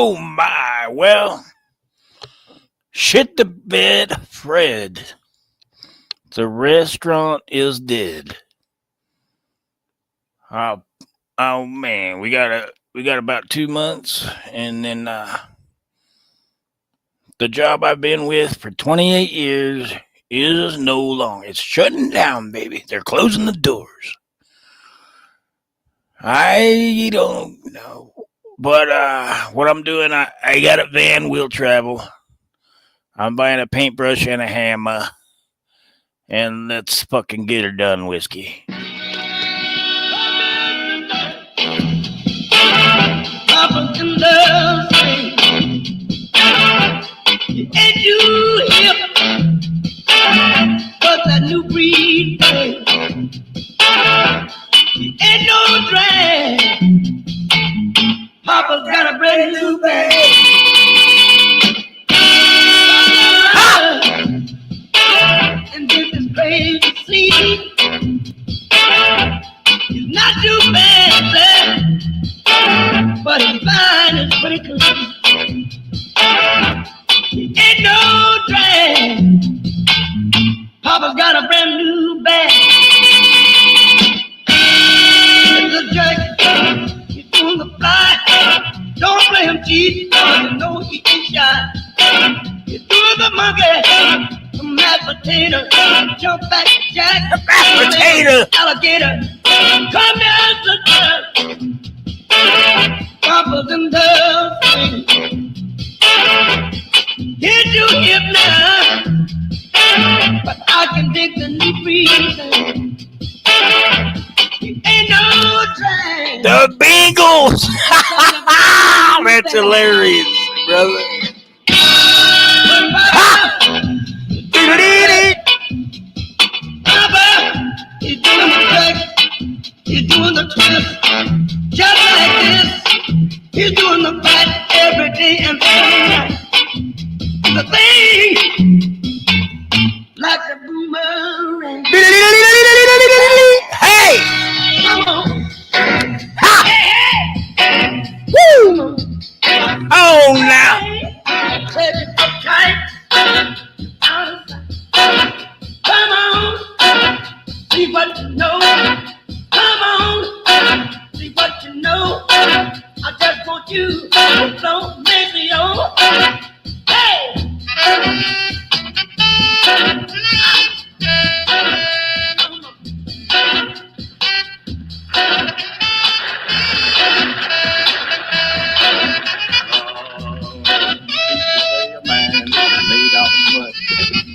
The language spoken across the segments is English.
Oh my, well, shit the bed, Fred. The restaurant is dead. Oh, oh man, we got about 2 months, and then the job I've been with for 28 years is no longer. It's shutting down, baby. They're closing the doors. I don't know. But what I'm doing, I got a van, wheel travel. I'm buying a paintbrush and a hammer. And let's fucking get her done, whiskey. Papa in love, ain't you hip? But that new breed thing ain't no drag. Papa's got a brand new bag. And this is crazy to see. He's not too fancy, but he's fine and pretty clean. He ain't no drag. Papa's got a brand new bag. It's a jacket. He's doing the fly. Don't play him cheap, cause you know he ain't shy. He's doing the monkey. Mashed potato, jump back, Jack. Mashed potato, alligator. Come down to the Papa's in the thing. Get you hip now, but I can dig the new breathing. Ain't no train. The Beagles. That's hilarious, brother. Papa, he's doing the trick, he's doing the twist, just like this. He's doing the bat every day and every night. The thing, like a boomerang. Hey! Come on. Ha! Hey! Woo! Oh, now. Take it up tight. Come on, see what you know. Come on, see what you know. I just want you to don't make me old. Hey!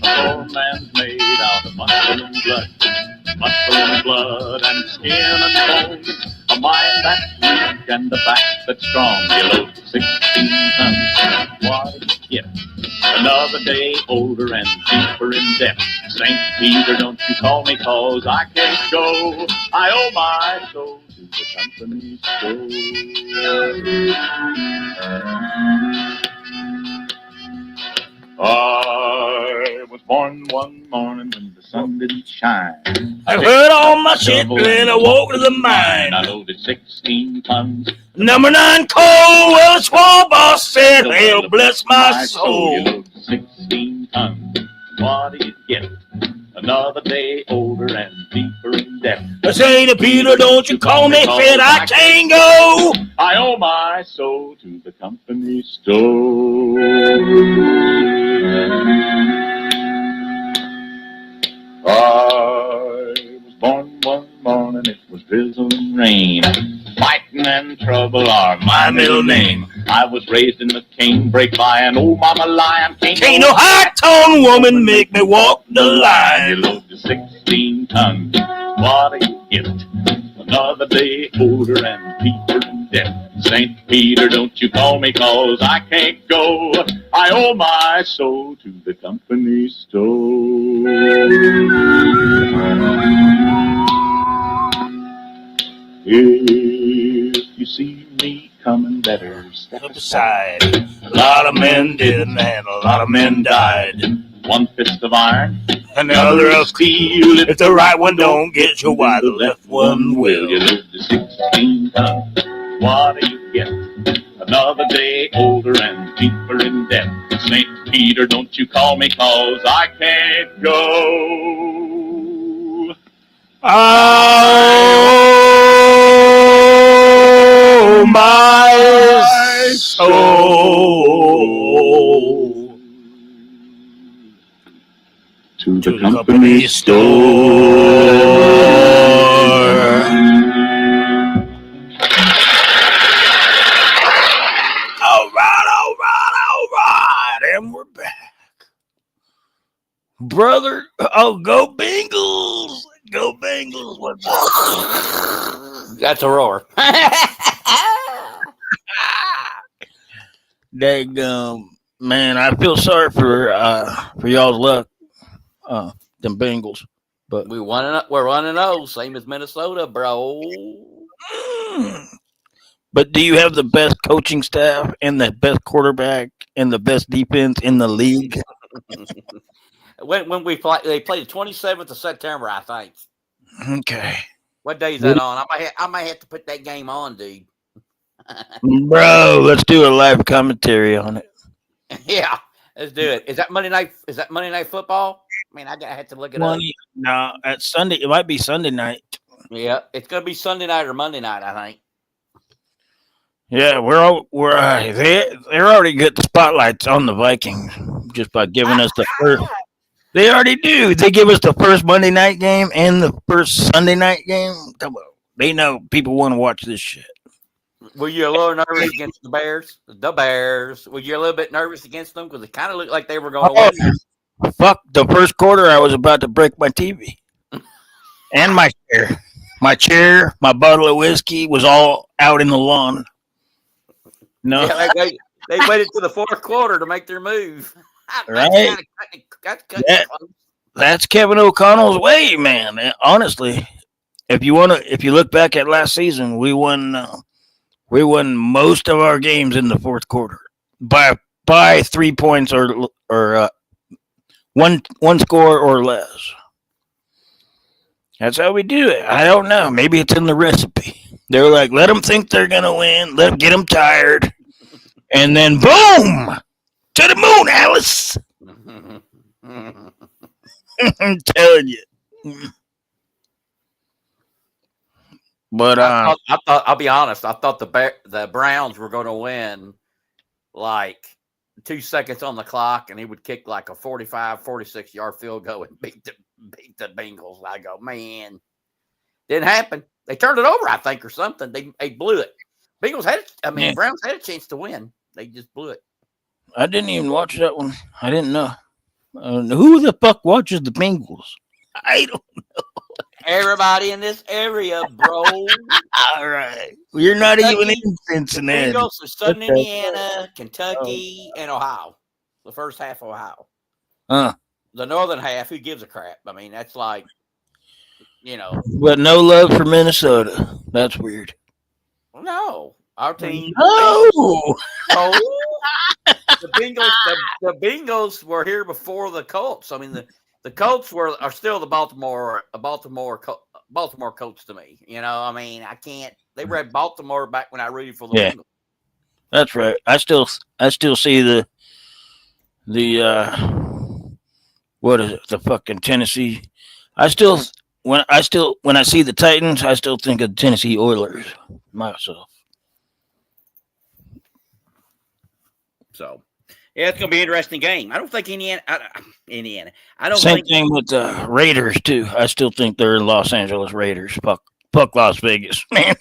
Poor man's made out of muscle and blood and skin and bone. A mind that's weak and a back that's strong. You load 16 tons. What a gift. Another day older and deeper in debt. St. Peter, don't you call me, cause I can't go. I owe my soul to the company store. I was born one morning when the sun didn't shine. I heard all my shit when I walked to the mine. I loaded 16 tons. Number 9 coal, well, the swamp boss said, hell bless my soul. You loaded 16 tons. What do you get? Another day older and deeper in debt. St. Peter, don't you call me, said I can't go. I owe my soul to the company store. I was born one morning, it was drizzling rain. Fighting and trouble are my middle name. I was raised in the canebrake by an old mama lion. Can't no high-tone woman make me walk the line. You load the 16 tons. What a gift. Another day older and deeper in debt. St. Peter, don't you call me, cause I can't go. I owe my soul to the company store. If you see me coming, better step aside. A lot of men did, and a lot of men died. One fist of iron, and the other of steel. If the right one don't get you, why the left one will. You load the 16 tons. What do you get? Another day older and deeper in debt. St. Peter, don't you call me 'cause I can't go. Oh, my soul. To the company company store. All right. And we're back. Brother, go Bengals. Go Bengals. What's up? That's a roar. Daggum, man, I feel sorry for y'all's luck, them Bengals. But We're 1-0, same as Minnesota, bro. But do you have the best coaching staff and the best quarterback and the best defense in the league? When they played the 27th of September, I think. Okay, What day is that on? I might have to put that game on, dude. bro, let's do a live commentary on it. Yeah, let's do it. Is that Monday night? Is that Monday Night Football? I mean, I have to look it up. No, at Sunday. It might be Sunday night. Yeah, it's gonna be Sunday night or Monday night, I think. Yeah, they're already getting the spotlights on the Vikings just by giving us the first. They already do. They give us the first Monday night game and the first Sunday night game. Come on, they know people want to watch this shit. Were you a little nervous against the Bears? The Bears. Were you a little bit nervous against them because it kind of looked like they were going to win? Fuck, the first quarter I was about to break my TV and my chair. My chair, my bottle of whiskey was all out in the lawn. No, Yeah, they waited to the fourth quarter to make their move. Right? That's Kevin O'Connell's way, man. Honestly, if you look back at last season, we won most of our games in the fourth quarter by 3 points or one score or less. That's how we do it. I don't know. Maybe it's in the recipe. They're like, let them think they're gonna win. Let them get them tired, and then boom, to the moon, Alice. I'm telling you. But I thought I'll be honest. I thought the Browns were going to win like 2 seconds on the clock, and he would kick like a 45, 46-yard field goal and beat the Bengals. I go, man, didn't happen. They turned it over, I think, or something. They blew it. Browns had a chance to win. They just blew it. I didn't even watch that one. I didn't know. Who the fuck watches the Bengals? I don't know. Everybody in this area, bro. All right. Well, you're not even in Cincinnati. The Bengals are Southern Indiana, Kentucky, and Ohio. The first half of Ohio. The northern half, who gives a crap? I mean, that's like, But no love for Minnesota. That's weird. No. Our team. No. The Bengals were here before the Colts. I mean, the Colts are still the Baltimore Colts to me. I mean, I can't. They were at Baltimore back when I rooted for the Bengals. That's right. I still see the what is it? The fucking Tennessee. When I see the Titans, I still think of the Tennessee Oilers myself. So, yeah, it's going to be an interesting game. I don't think Indiana. I don't Same think thing with the Raiders too. I still think they're Los Angeles Raiders. Fuck Las Vegas, man.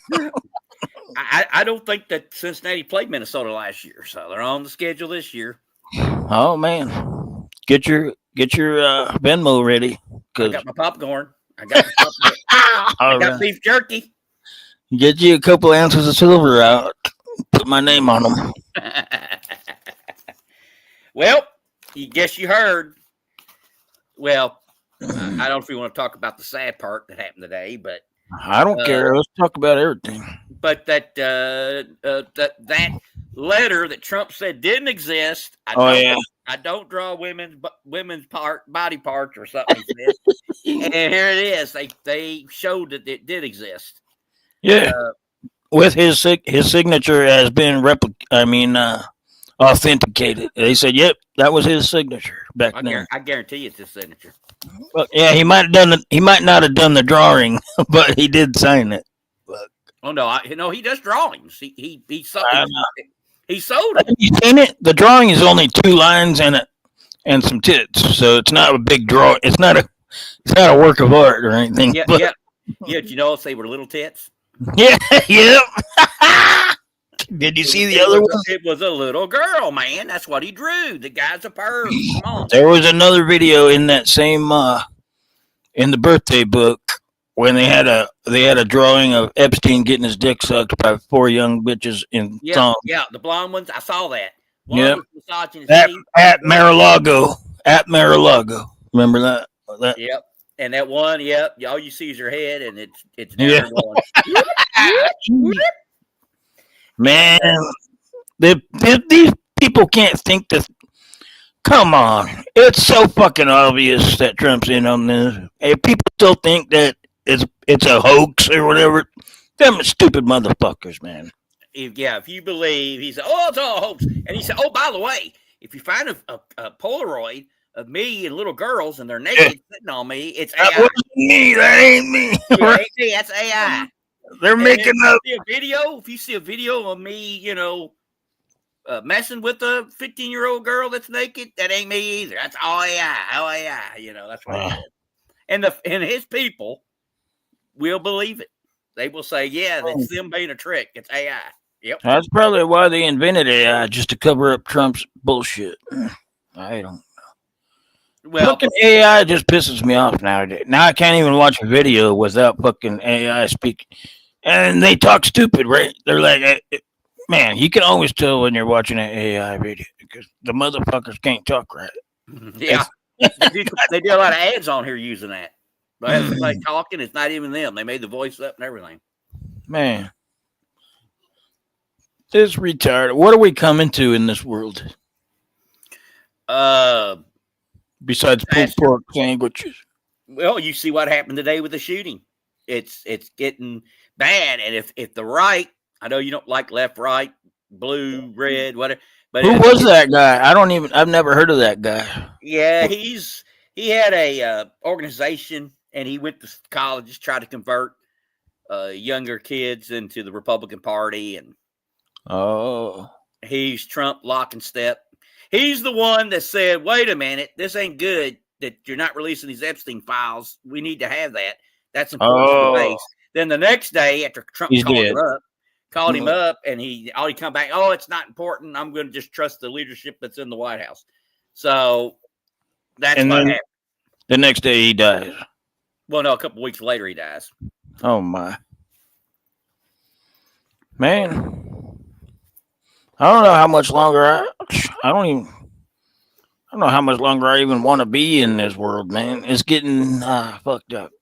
I don't think that Cincinnati played Minnesota last year, so they're on the schedule this year. Oh man, get your Venmo ready. I got my popcorn. I got beef jerky. Get you a couple ounces of silver out. Put my name on them. Well, guess you heard. Well, I don't know if we want to talk about the sad part that happened today, but I don't care. Let's talk about everything. But that letter that Trump said didn't exist. I don't draw women's body parts or something. And here it is. They showed that it did exist. Yeah. with his signature has been authenticated. They said, "Yep, that was his signature back then." I guarantee you it's his signature. Well, yeah, he might not have done the drawing, but he did sign it. Oh no, he does drawings. He sold I them. Have you seen it? The drawing is only 2 lines and some tits, so it's not a big draw. It's not a work of art or anything. Yeah, but, yeah. Did you know if they were little tits? Yeah, yeah. Did you see the other one? It was a little girl, man. That's what he drew. The guy's a perv. Come on. There was another video in that same in the birthday book when they had a drawing of Epstein getting his dick sucked by 4 young bitches in thongs. Yeah, the blonde ones. I saw that. One Yep. was massaging his At, teeth. at Mar-a-Lago. At Mar-a-Lago. Remember that? Yep. And that one, yep. All you see is your head, and it's Yeah. down going, Man, these people can't think that. Come on, it's so fucking obvious that Trump's in on this. If people still think that it's a hoax or whatever, them stupid motherfuckers, man. if you believe, he said, "Oh, it's all a hoax," and he said, "Oh, by the way, if you find a Polaroid of me and little girls and they're naked sitting on me, it's That AI. wasn't me. That ain't me. Yeah, ain't me, that's AI." They're making up. If you see a video of me, messing with a 15-year-old girl that's naked, that ain't me either. That's all AI. All AI. That's what it is. And his people will believe it. They will say, "Yeah, it's them being a trick. It's AI." Yep. That's probably why they invented AI, just to cover up Trump's bullshit. I don't. Well, Fucking AI just pisses me off nowadays. Now I can't even watch a video without fucking AI speaking. And they talk stupid, right? They're like, man, you can always tell when you're watching an AI video because the motherfuckers can't talk right. yeah, they do a lot of ads on here using that. But as they talking, it's not even them. They made the voice up and everything. Man, this retarded. What are we coming to in this world besides pulled pork sandwiches? Well, you see what happened today with the shooting. It's getting bad, and if the right, I know you don't like left, right, blue, red, whatever. But Who was that guy? I've never heard of that guy. Yeah, he had a organization, and he went to college, tried to convert younger kids into the Republican Party, and he's Trump lock and step. He's the one that said, "Wait a minute, this ain't good that you're not releasing these Epstein files. We need to have that. That's important to the base." Then the next day, after Trump called him up, and he come back, "Oh, it's not important. I'm going to just trust the leadership that's in the White House." So that's what happened. The next day he dies. Well, no, a couple weeks later he dies. Oh my. Man. I don't know how much longer I don't know how much longer I even want to be in this world, man. It's getting fucked up.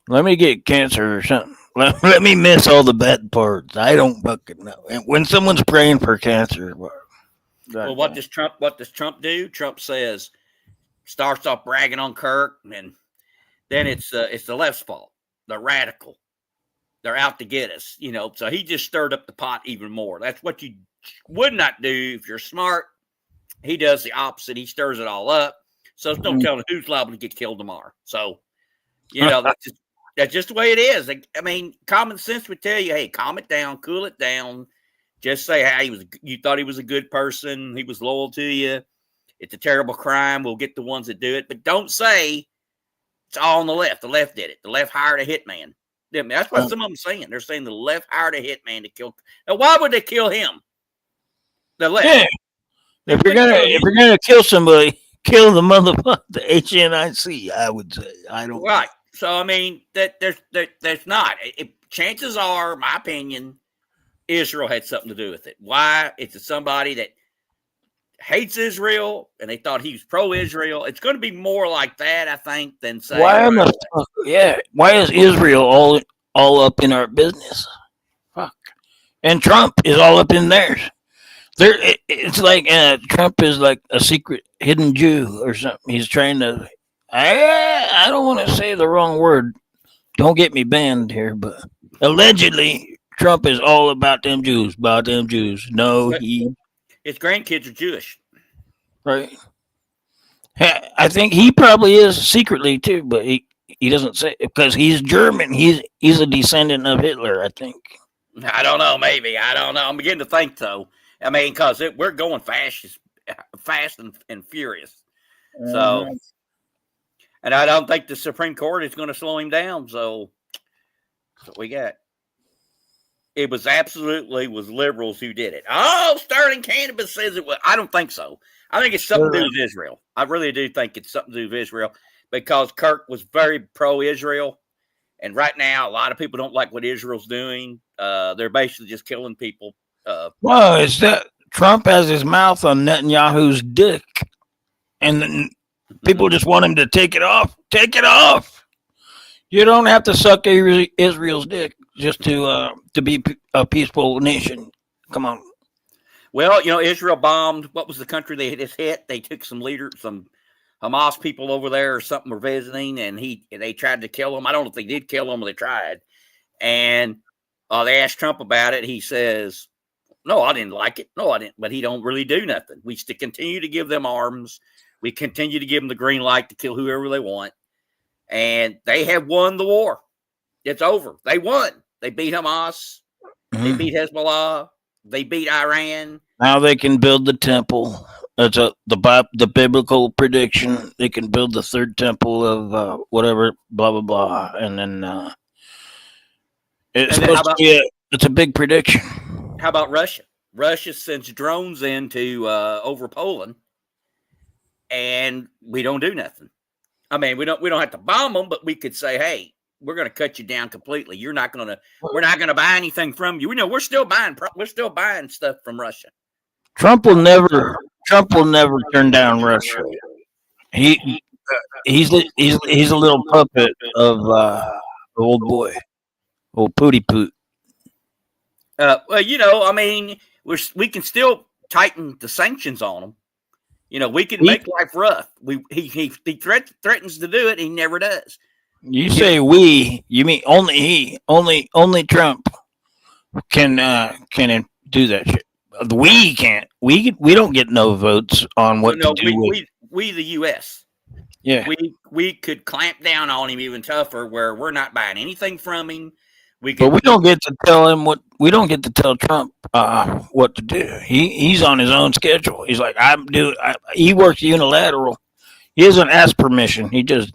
Let me get cancer or something. Let me miss all the bad parts. I don't fucking know. And when someone's praying for cancer, well, what does Trump do? Trump says, starts off bragging on Kirk, and then it's the left's fault. The radical. They're out to get us, So he just stirred up the pot even more. That's what you would not do if you're smart. He does the opposite. He stirs it all up. So there's no telling who's liable to get killed tomorrow. So, that's just the way it is. I mean, common sense would tell you, hey, calm it down, cool it down. Just say, hey, you thought he was a good person. He was loyal to you. It's a terrible crime. We'll get the ones that do it. But don't say it's all on the left. The left did it. The left hired a hitman. That's what some of them are saying. They're saying the left hired a hitman to kill. Now, why would they kill him? The left. Yeah. If you're gonna kill somebody, kill the motherfucker, the HNIC. I would say. I don't. Right. So I mean, there's not. Chances are, my opinion, Israel had something to do with it. Why? It's somebody that hates Israel, and they thought he was pro-Israel. It's going to be more like that, I think, than say. Why is Israel all up in our business? Fuck. And Trump is all up in theirs. It's like Trump is like a secret hidden Jew or something. He's trying to. I don't want to say the wrong word. Don't get me banned here, but Allegedly, Trump is all about them Jews. About them Jews. No, But he his grandkids are Jewish. right. I think he probably is secretly too, but he doesn't say because he's German. He's a descendant of Hitler, I think. I don't know. Maybe I don't know. I'm beginning to think so. I mean, because we're going fast and furious. So, and I don't think the Supreme Court is going to slow him down. So, that's what we got. It was liberals who did it. Oh, Sterling Cannabis says it was. I don't think so. I think it's something to do with Israel. I really do think it's something to do with Israel because Kirk was very pro-Israel. And right now, a lot of people don't like what Israel's doing. They're basically just killing people. Well, it's that Trump has his mouth on Netanyahu's dick, and then people just want him to take it off. Take it off. You don't have to suck Israel's dick just to be a peaceful nation. Come on. Well, Israel bombed. What was the country they just hit? They took some Hamas people over there or something were visiting, and they tried to kill them. I don't know if they did kill them or they tried. And they asked Trump about it. He says, no, I didn't like it. No, I didn't. But he don't really do nothing. We continue to give them arms. We continue to give them the green light to kill whoever they want. And they have won the war. It's over. They won. They beat Hamas. They beat Hezbollah. They beat Iran. Now they can build the temple. That's the biblical prediction. They can build the third temple of whatever, blah blah blah, and then it's it's a big prediction. How about Russia? Russia sends drones into over Poland, and we don't do nothing. I mean, we don't have to bomb them, but we could say, hey, we're going to cut you down completely. We're not going to buy anything from you. We're still buying stuff from Russia. Trump will never turn down Russia. He's a little puppet of the old boy, old Pooty Poot. Well, I mean, we can still tighten the sanctions on them. We can make life rough. He threatens to do it. He never does. You say we? You mean only he? Only Trump can do that shit. We can't. We don't get no votes on what to do. We the U.S. Yeah. We could clamp down on him even tougher, where we're not buying anything from him. But we don't get to tell him what. We don't get to tell Trump what to do. He's on his own schedule. He's like, he works unilateral. He doesn't ask permission. He just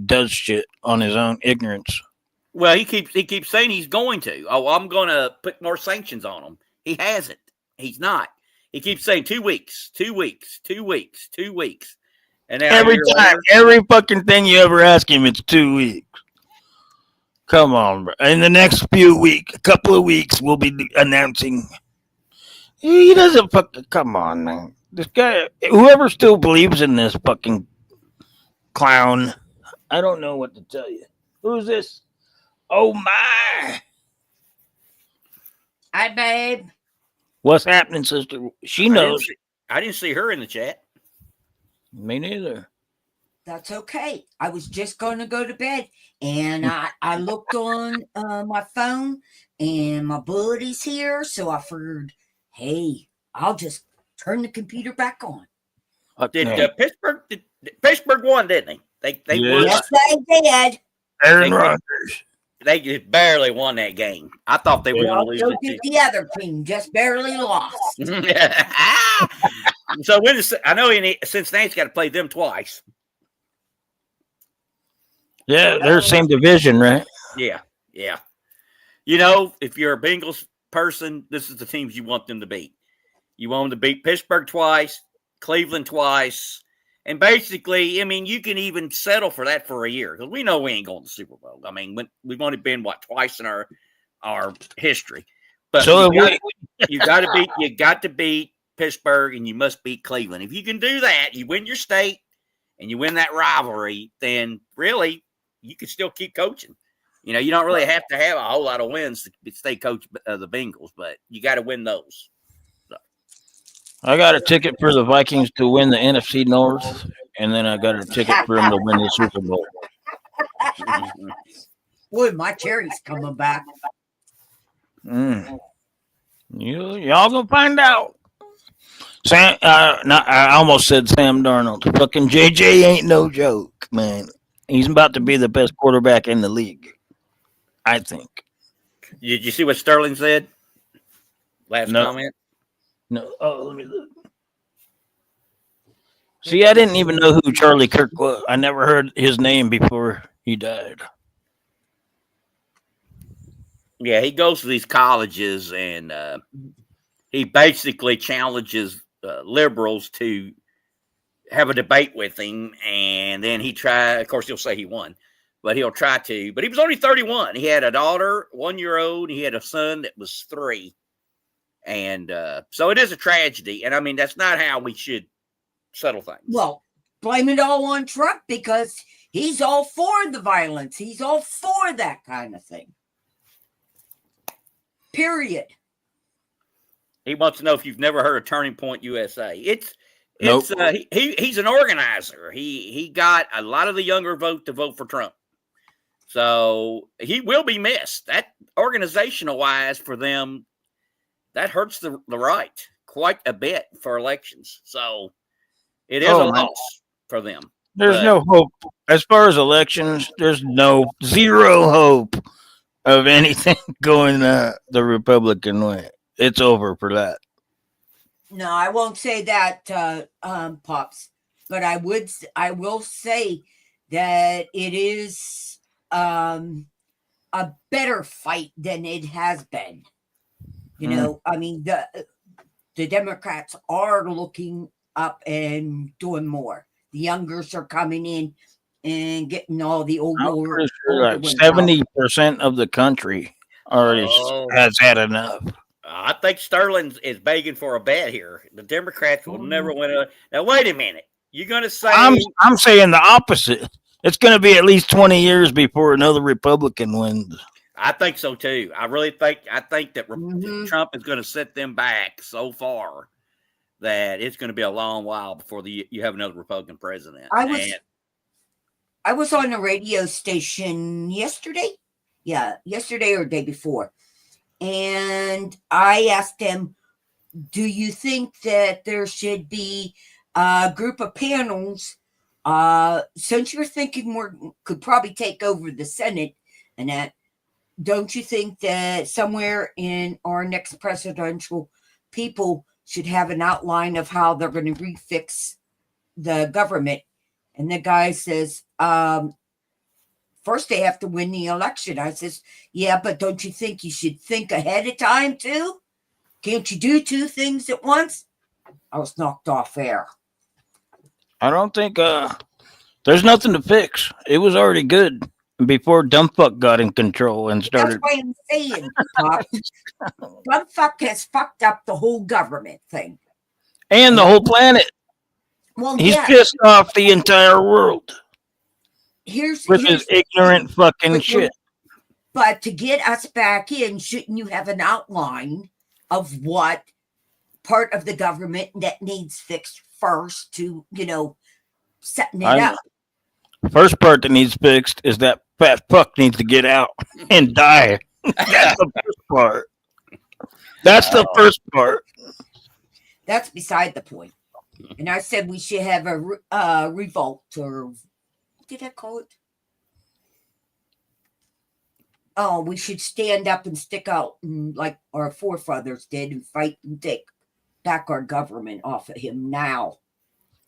does shit on his own ignorance. Well, he keeps saying he's going to. Oh, I'm going to put more sanctions on him. He hasn't. He's not. He keeps saying 2 weeks, 2 weeks, 2 weeks, 2 weeks. And every fucking thing you ever ask him, it's 2 weeks. Come on, bro. In the next couple of weeks, we'll be announcing. He doesn't fucking. Come on, man. This guy, whoever still believes in this fucking clown, I don't know what to tell you. Who's this? Oh my! Hi, babe. What's happening, sister? She knows. I didn't see her in the chat. Me neither. That's okay. I was just going to go to bed, and I looked on my phone, and my buddy's here, so I figured, hey, I'll just turn the computer back on. Pittsburgh won, didn't they? They won. Yes, they did. Aaron Rodgers. They just barely won that game. I thought they were going to lose. So did the other team, just barely lost. So I know Cincinnati's got to play them twice. Yeah, they're the same division, right? Yeah. If you're a Bengals person, this is the teams you want them to beat. You want them to beat Pittsburgh twice, Cleveland twice, and basically, I mean, you can even settle for that for a year because we know we ain't going to the Super Bowl. I mean, we've only been twice in our history. But so you got to beat Pittsburgh, and you must beat Cleveland. If you can do that, you win your state, and you win that rivalry, then really you can still keep coaching. You don't really have to have a whole lot of wins to stay coach the Bengals, but you got to win those. So. I got a ticket for the Vikings to win the NFC North, and then I got a ticket for them to win the Super Bowl. Boy, my cherry's coming back. Y'all gonna find out. Sam, I almost said Sam Darnold. Fucking JJ ain't no joke, man. He's about to be the best quarterback in the league, I think. Did you see what Sterling said? Last No. comment. No, let me look. See, I didn't even know who Charlie Kirk was. I never heard his name before he died. Yeah, he goes to these colleges and he basically challenges liberals to have a debate with him, and then he tried. Of course, he'll say he won, but he'll try to. But he was only 31. He had a daughter, 1 year old. He had a son that was 3, and so it is a tragedy. And I mean, that's not how we should settle things. Well, blame it all on Trump because he's all for the violence. He's all for that kind of thing. Period. He wants to know if you've never heard of Turning Point USA. It's Nope. he's an organizer. He got a lot of the younger vote to vote for Trump. So he will be missed. That organizational wise for them, that hurts the right quite a bit for elections. So it is a loss for them. There's no hope. As far as elections, there's zero hope of anything going the Republican way. It's over for that. No, I won't say that, Pops, but I will say that it is a better fight than it has been. You know, I mean, the Democrats are looking up and doing more. The youngers are coming in and getting all the older. I'm pretty sure like 70% of the country already has had enough. I think Sterling is begging for a bet here. The Democrats will never win. Now, wait a minute. You're going to say I'm saying the opposite. It's going to be at least 20 years before another Republican wins. I think so too. I think that Trump is going to set them back so far that it's going to be a long while before you have another Republican president. I was on a radio station yesterday. Yeah, yesterday or day before. And I asked him, do you think that there should be a group of panels, since you're thinking we could probably take over the Senate and that, don't you think that somewhere in our next presidential people should have an outline of how they're going to refix the government? And the guy says, first they have to win the election. I says, yeah, but don't you think you should think ahead of time too? Can't you do 2 things at once? I was knocked off air. I don't think there's nothing to fix. It was already good before Dumbfuck got in control and started. That's why I'm saying, Dumbfuck has fucked up the whole government thing. And the whole planet. Well, He's yeah. pissed off the entire world with his Here's ignorant fucking shit. But to get us back in, shouldn't you have an outline of what part of the government that needs fixed first to, setting it up? First part that needs fixed is that fat fuck needs to get out and die. That's the first part. That's the first part. That's beside the point. And I said we should have a revolt, or what did I call it? Oh, we should stand up and stick out like our forefathers did and fight and take back our government off of him now.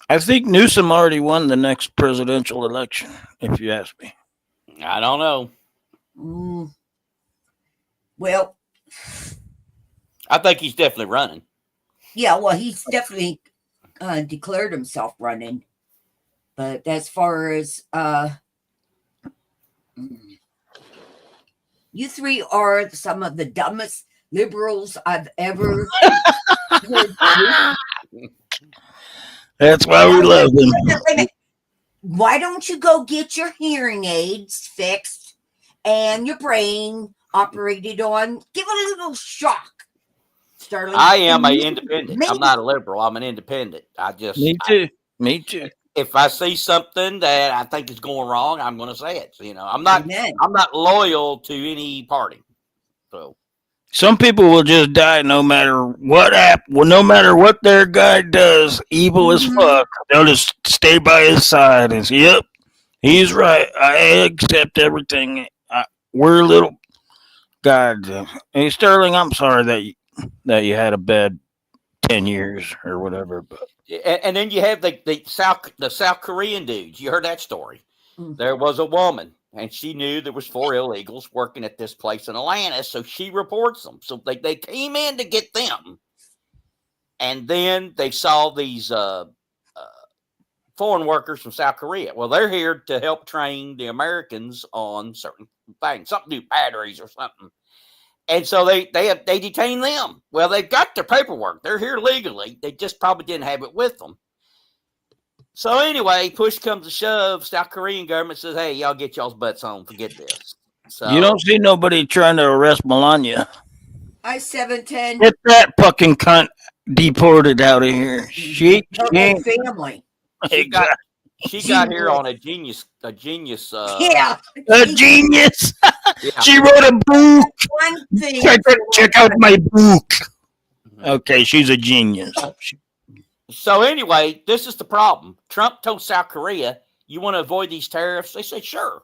I think Newsom already won the next presidential election, if you ask me. I don't know. Well, I think he's definitely running. Yeah, well, he's definitely declared himself running. But as far as you 3 are some of the dumbest liberals I've ever heard. That's why we love them. Why don't you go get your hearing aids fixed and your brain operated on? Give it a little shock, Sterling. I am an independent. I'm not a liberal. I'm an independent. Me too. if I see something that I think is going wrong, I'm going to say it. You know, I'm not Amen. loyal to any party. So Some people will just die no matter what no matter what their guy does, evil as Mhm. fuck. They'll just stay by his side and say, "Yep, he's right. I accept everything. We're little God." Hey Sterling, I'm sorry that you had a bad 10 years or whatever, but and then you have the South Korean dudes. You heard that story. Mm. There was a woman, and she knew there was 4 illegals working at this place in Atlanta, so she reports them. So they came in to get them, and then they saw these foreign workers from South Korea. Well, they're here to help train the Americans on certain things, something to do batteries or something. And so they detain them. Well, they've got their paperwork. They're here legally. They just probably didn't have it with them. So anyway, push comes to shove. South Korean government says, "Hey, y'all get y'all's butts home. Forget this." So you don't see nobody trying to arrest Melania. I-710. Get that fucking cunt deported out of here. She Her whole ain't family. she got here on a genius. Yeah. a genius. Yeah. She wrote a book. One thing. Check out my book. Okay, she's a genius. So anyway, this is the problem. Trump told South Korea, "You want to avoid these tariffs?" They said, "Sure."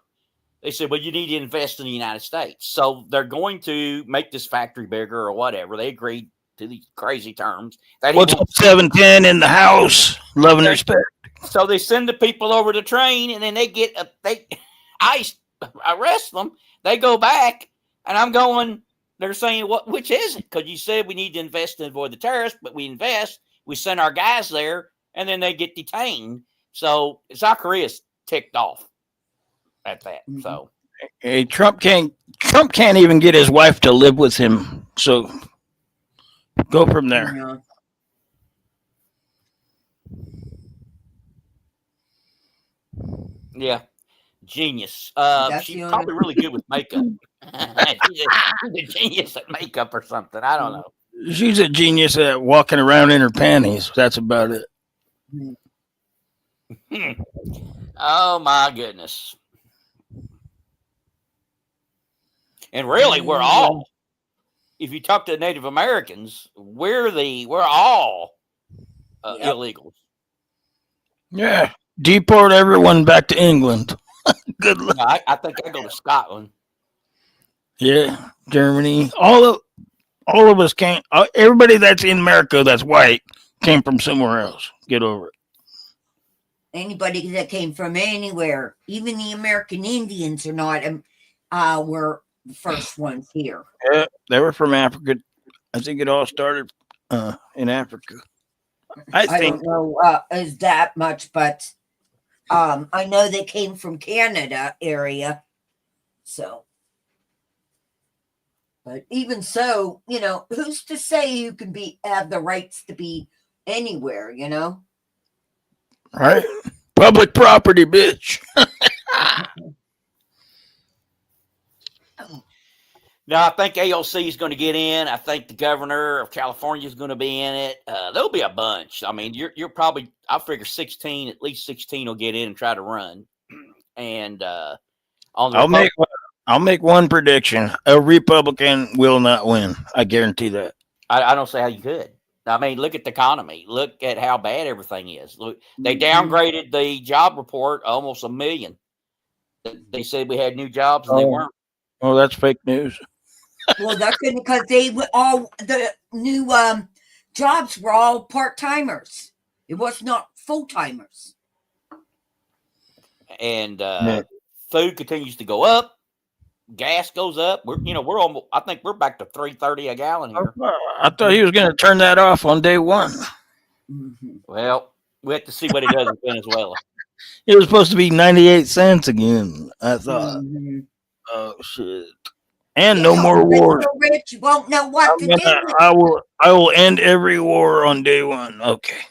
They said, "Well, you need to invest in the United States." So they're going to make this factory bigger or whatever. They agreed to these crazy terms. That he What's won't- up, 710 in the house? Love and respect. So they send the people over to train, and then I arrest them. They go back, and I'm going. They're saying, which is it? Because you said we need to invest to avoid the tariffs, but we invest. We send our guys there, and then they get detained. So South Korea's ticked off at that. Mhm. So Hey, Trump can't even get his wife to live with him. So go from there. Yeah. yeah, genius. That's She's the only- probably really good with makeup. she's a genius at makeup or something. I don't know. She's a genius at walking around in her panties. That's about it. Oh my goodness. And really, we're all, if you talk to Native Americans, we're all Yep. illegals. Yeah. Deport everyone back to England. Good luck. No, I think I go to Scotland. Yeah. Germany. All of us came. Everybody that's in America that's white came from somewhere else. Get over it. Anybody that came from anywhere, even the American Indians are not, were the first ones here. Yeah, they were from Africa. I think it all started in Africa. I I think don't know as that much, but I know they came from Canada area. So, but even so, who's to say you can have the rights to be anywhere? right. Public property, bitch. No, I think AOC is going to get in. I think the governor of California is going to be in it. There'll be a bunch. I mean, you're probably, I figure at least 16 will get in and try to run. And on the I'll make one prediction. A Republican will not win. I guarantee that. I don't see how you could. I mean, look at the economy. Look at how bad everything is. Look, they downgraded the job report almost 1 million. They said we had new jobs and they weren't. Oh, that's fake news. Well, that's because the new jobs were all part timers. It was not full timers. And food continues to go up. Gas goes up. We're almost. I think we're back to $3.30 a gallon here. I thought he was going to turn that off on day one. Mm-hmm. Well, we have to see what he does in Venezuela. It was supposed to be 98 cents again. I thought, Mm-hmm. oh shit, and no more wars. Rich won't know what to do. I will end every war on day one. Okay.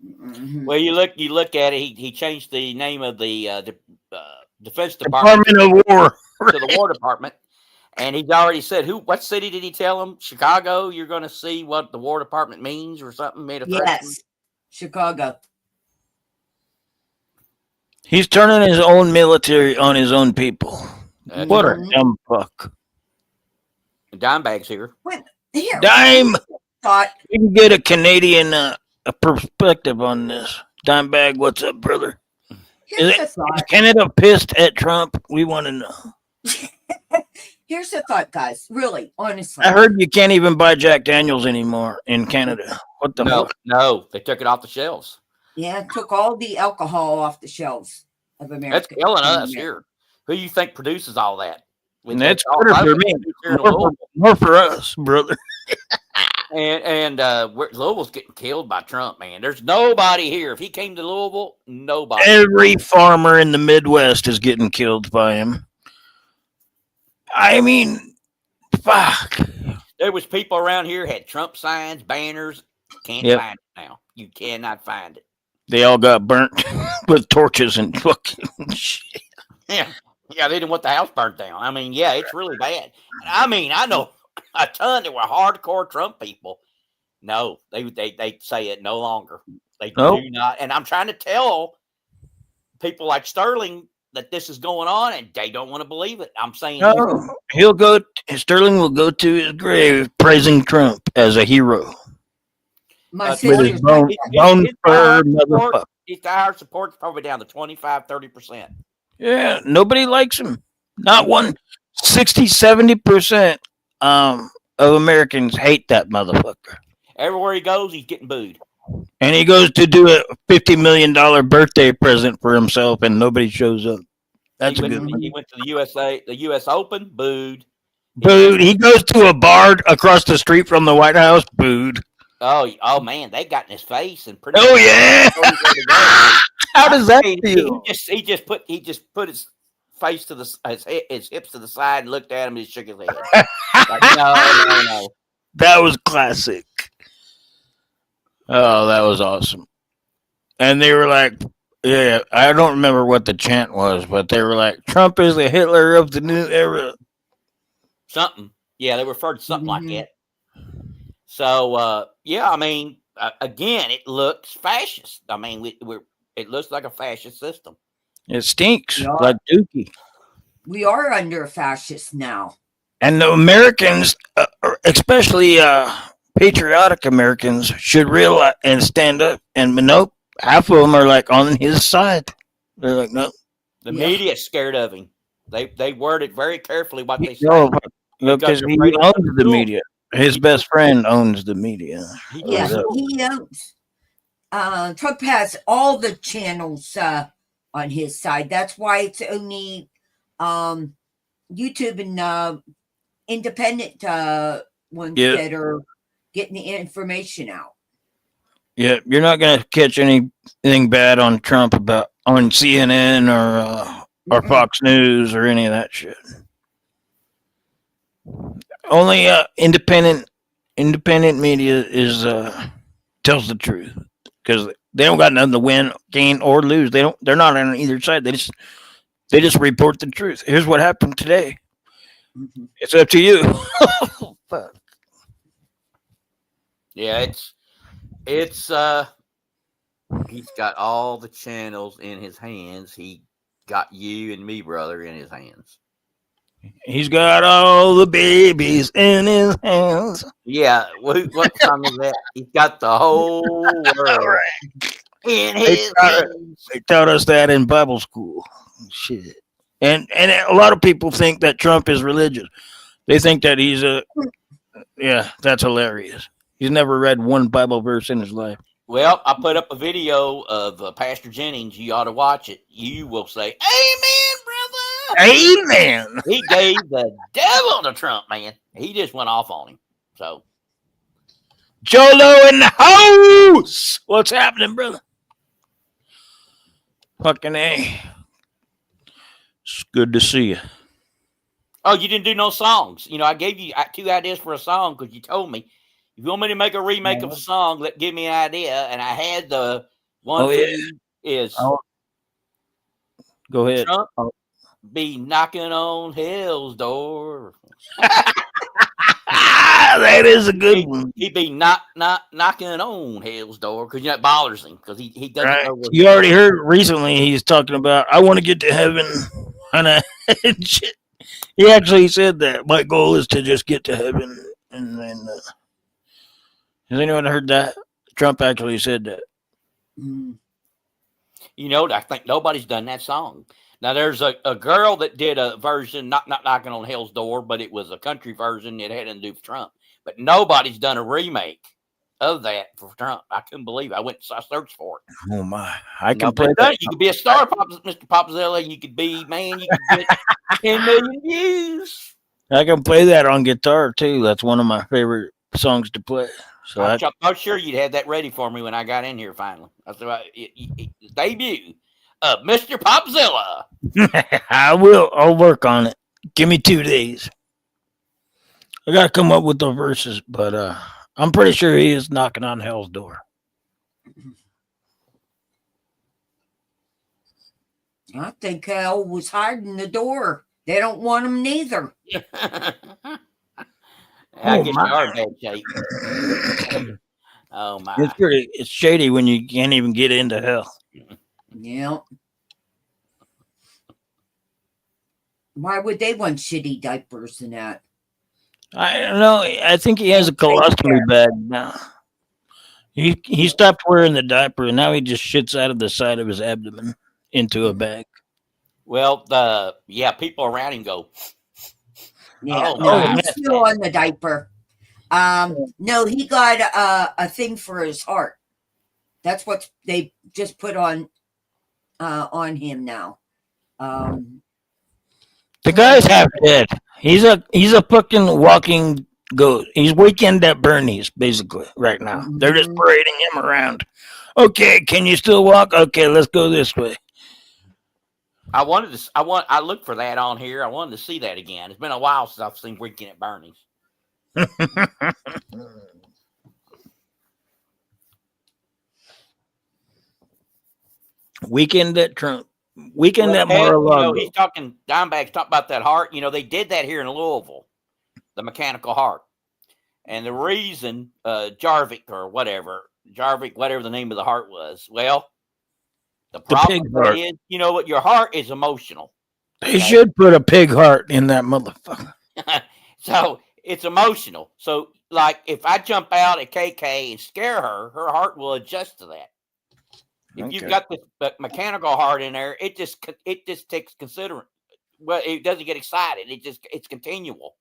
Mm-hmm. Well, you look at it. He changed the name of the Defense Department Department of War. to the War Department, and he's already said what city did he tell them? Chicago. You're going to see what the War Department means or something. Made a Yes, Chicago. He's turning his own military on his own people. That's What right. a dumb fuck. Dimebag's here. Here, Dime, thought you can get a Canadian a perspective on this. Dimebag, what's up, brother? here's Is the Is thought. Canada pissed at Trump? We want to know. Here's the thought, guys. Really, honestly. I heard you can't even buy Jack Daniels anymore in Canada. What the fuck? No, they took it off the shelves. Yeah, took all the alcohol off the shelves of America. That's killing us here. Who you think produces all that? And that's all better for of it me. produced here in More for, Louisville. more for us, brother. And Louisville's getting killed by Trump, man. There's nobody here. If he came to Louisville, nobody. Every farmer in the Midwest is getting killed by him. I mean, fuck. There was people around here had Trump signs, banners. Can't Yep. find it now. You cannot find it. They all got burnt with torches and fucking shit. Yeah, they didn't want the house burnt down. I mean, yeah, it's really bad. I mean, I know a ton that were hardcore Trump people. No, they say it no longer. They Nope. do not. And I'm trying to tell people like Sterling that this is going on, and they don't want to believe it. I'm saying, No, Sterling will go to his grave praising Trump as a hero. My With With his sister's bone, like that. bone fur support, motherfucker. his diehard support's probably down to 25-30%. Yeah, nobody likes him. Not one. 60-70% of Americans hate that motherfucker. Everywhere he goes, he's getting booed. And he goes to do a $50 million birthday present for himself, and nobody shows up. That's a good one. He went to the U.S. Open, booed. Booed. He goes to a bar across the street from the White House. Booed. Oh man, they got in his face and pretty. Oh yeah. How does that He feel? just put his face to his hips to the side and looked at him and he shook his head. Like, no. That was classic. Oh, that was awesome. And they were like, yeah, I don't remember what the chant was, but they were like, Trump is the Hitler of the new era. Something. Yeah, they referred to something like Mhm. that. So, yeah, I mean, again, it looks fascist. I mean, it looks like a fascist system. It stinks Yeah. like Dookie. We are under a fascist now. And the Americans, especially patriotic Americans, should realize and stand up. And nope, half of them are like on his side. They're like, nope. The Yeah. media's scared of him. They worded very carefully what they say. No, because they're he afraid of owns the the rules. media. His best friend owns the media. Yeah, Yeah. he owns. Trump has all the channels on his side. That's why it's only YouTube and independent ones Yeah. that are getting the information out. Yeah, you're not gonna catch anything bad on Trump on CNN or Mhm. Fox News or any of that shit. Only independent media is tells the truth because they don't got nothing to win, gain, or lose. They're not on either side. They just report the truth. Here's what happened today. Mhm. It's up to you. Fuck. Yeah, it's he's got all the channels in his hands. He got you and me, brother, in his hands. He's got all the babies in his hands. Yeah, what song is that? He's got the whole world in his hands. They taught us that in Bible school. Shit. And a lot of people think that Trump is religious. They think that he's yeah, that's hilarious. He's never read one Bible verse in his life. Well, I put up a video of Pastor Jennings. You ought to watch it. You will say, "Amen, brother." Amen. He gave the devil to Trump, man. He just went off on him. So Jolo in the house. What's happening, brother? Fucking A. It's good to see you. oh, you didn't do no songs. You know, I gave you 2 ideas for a song because you told me if you want me to make a remake of a song, give me an idea. And I had the one Oh, for yeah. you is Oh. Go ahead. Trump be knocking on hell's door. That is a good one. He'd be knocking on hell's door because it bothers him because he doesn't Right. know where You already heard recently he's talking about, I want to get to heaven. And shit. He actually said that. My goal is to just get to heaven. And then, has anyone heard that? Trump actually said that. Mm. You know, I think nobody's done that song. Now, there's a girl that did a version, not knocking on hell's door, but it was a country version. It had to do with Trump. But nobody's done a remake of that for Trump. I couldn't believe it. I searched for it. Oh, my. I can Nobody play done that. it. You could be a star, Mr. Popzilla. You could be, man, you could get 10 million views. I can play that on guitar, too. That's one of my favorite songs to play. So I'm sure you'd have that ready for me when I got in here finally. That's about the debut of Mr. Popzilla. I will. I'll work on it. Give me 2 days. I got to come up with the verses, but I'm pretty sure he is knocking on hell's door. I think hell was hiding the door. They don't want him neither. I guess my. you are in bad shape. Oh my! It's shady when you can't even get into hell. Yeah. Why would they want shitty diapers and that? I don't know. I think he has a colostomy bag now. He stopped wearing the diaper and now he just shits out of the side of his abdomen into a bag. Well, people around him go. Yeah, Oh, no, man. he's still on the diaper. No, he got a thing for his heart. That's what they just put on him now. The guy's half dead. He's a fucking walking ghost. He's Weekend at Bernie's basically right now. They're just parading him around. Okay, can you still walk? Okay, let's go this way. I looked for that on here. I wanted to see that again. It's been a while since I've seen Weekend at Bernie's. Weekend at Trump. Weekend at He's Mar-a-Lago. Dimebag's talking about that heart. You know, they did that here in Louisville, the mechanical heart. And the reason Jarvik, whatever the name of the heart was, well, the problem pig heart. is, you know what, your heart is emotional. They should put a pig heart in that motherfucker. So it's emotional. So, like, if I jump out at KK and scare her, her heart will adjust to that. If you've got this mechanical heart in there, it just takes considerate. Well, it doesn't get excited. It's continual.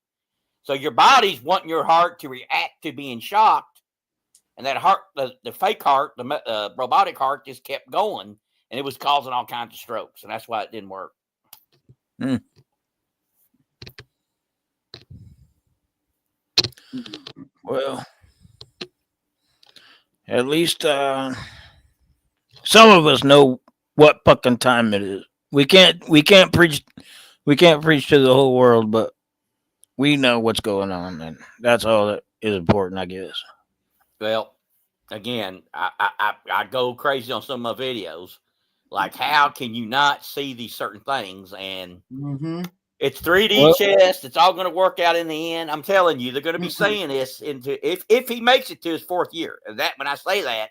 So your body's wanting your heart to react to being shocked, and that heart, the fake heart, the robotic heart, just kept going, and it was causing all kinds of strokes, and that's why it didn't work. Well, at least some of us know what fucking time it is. We can't preach to the whole world, but we know what's going on, and that's all that is important, I guess. Well, again, I go crazy on some of my videos. Like, how can you not see these certain things? And it's 3D chess. It's all going to work out in the end. I'm telling you, they're going to be saying this if he makes it to his 4th year. And that when I say that,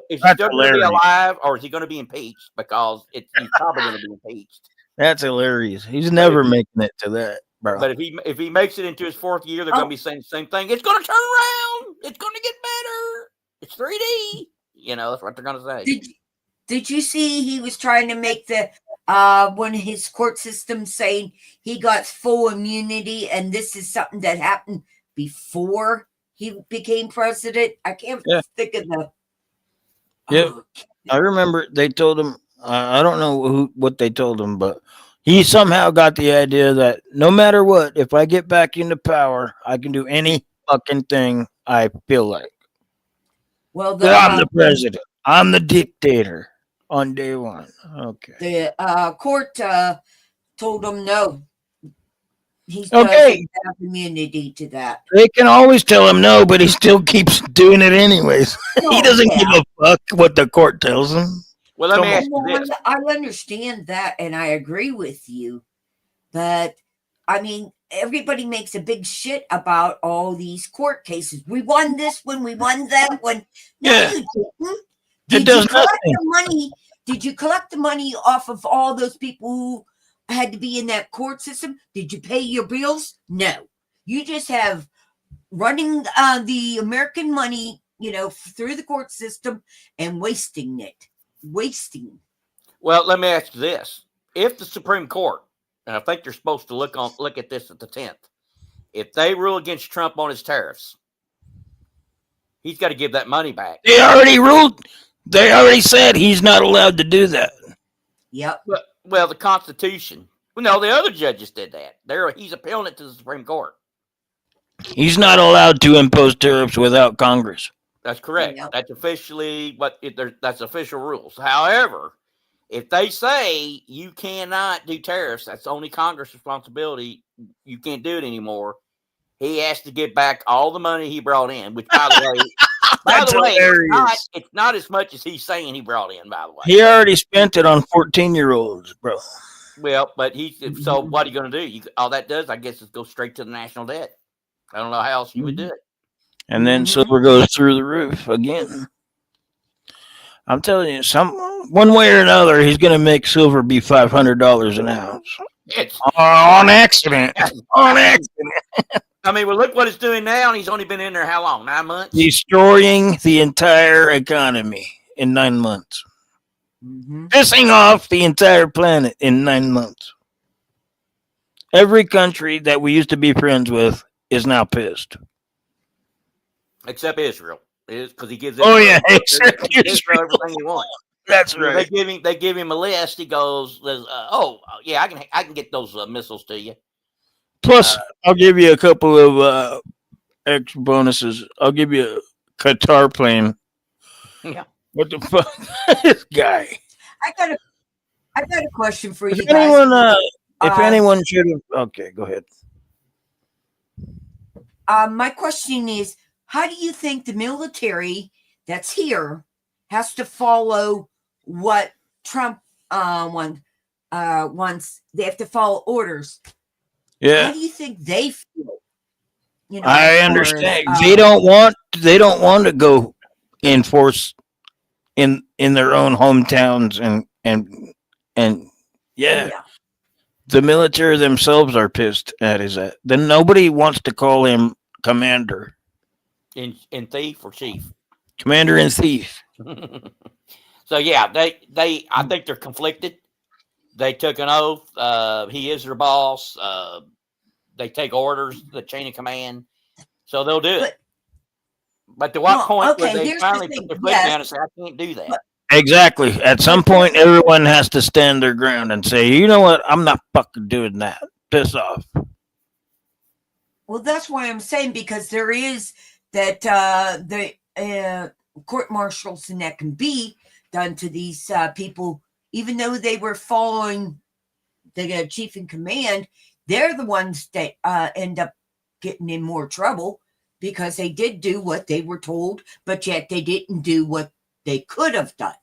is he still going to be alive, or is he going to be impeached? Because he's probably going to be impeached. That's hilarious. He's never making it to that, bro. But if he makes it into his 4th year, they're going to be saying the same thing. It's going to turn around. It's going to get better. It's 3D. You know, that's what they're going to say. Did you see he was trying to make the one of his court systems saying he got full immunity, and this is something that happened before he became president? I can't think of the. Yeah, I remember they told him. I don't know what they told him, but he somehow got the idea that no matter what, if I get back into power, I can do any fucking thing I feel like. Well, I'm the president. I'm the dictator on day one. Okay. The court told him no. He Okay. doesn't have immunity to that. They can always tell him no, but he still keeps doing it anyways. He doesn't give a fuck what the court tells him. Well, let me ask you this. I understand that, and I agree with you. But, I mean, everybody makes a big shit about all these court cases. We won this one, we won that one. No, Yeah. you didn't. It Did does you collect nothing. the money? Did you collect the money off of all those people who had to be in that court system? Did you pay your bills? No. You just have running the American money, through the court system and wasting it. Wasting. Well, let me ask you this: if the Supreme Court, and I think you're supposed to look at this at the 10th, if they rule against Trump on his tariffs, he's got to give that money back. They already ruled. They already said he's not allowed to do that. Yep. Well, the Constitution. Well, no, the other judges did that. He's appealing it to the Supreme Court. He's not allowed to impose tariffs without Congress. That's correct. Yep. That's officially that's official rules. However, if they say you cannot do tariffs, that's only Congress' responsibility. You can't do it anymore. He has to get back all the money he brought in, which, by the way, it's not as much as he's saying he brought in. By the way, He already spent it on 14-year-olds, bro. well, but so what are you going to do? All that does, I guess, is go straight to the national debt. I don't know how else you would do it. And then silver goes through the roof again. I'm telling you, one way or another, he's going to make silver be $500 an ounce. It's On accident. On accident. I mean, well, look what it's doing now, and he's only been in there how long? 9 months? Destroying the entire economy in 9 months. Pissing off the entire planet in 9 months. Every country that we used to be friends with is now pissed. Except Israel. Because he gives Oh, yeah. Israel Israel. everything he wants. That's right. They give him a list. He goes, yeah, I can get those missiles to you. Plus, I'll give you a couple of extra bonuses. I'll give you a Qatar plane. Yeah. What the fuck? This guy. I got a question for you If guys. anyone should have. Okay, go ahead. My question is, how do you think the military that's here has to follow what Trump wants? They have to follow orders. How Yeah, do you think they feel? I as far understand. as, They don't want to go enforce in their own hometowns and yeah. The military themselves are pissed at his ass. Then nobody wants to call him commander. In thief or chief? Commander in thief. So yeah, I think they're conflicted. They took an oath. He is their boss. They take orders, the chain of command. So they'll do it. But to what point would they finally put their foot down and say, I can't do that? Exactly. At some point, everyone has to stand their ground and say, you know what? I'm not fucking doing that. Piss off. Well, that's why I'm saying, because there is that the court martials and that can be done to these people, even though they were following the chief in command. They're the ones that end up getting in more trouble because they did do what they were told, but yet they didn't do what they could have done.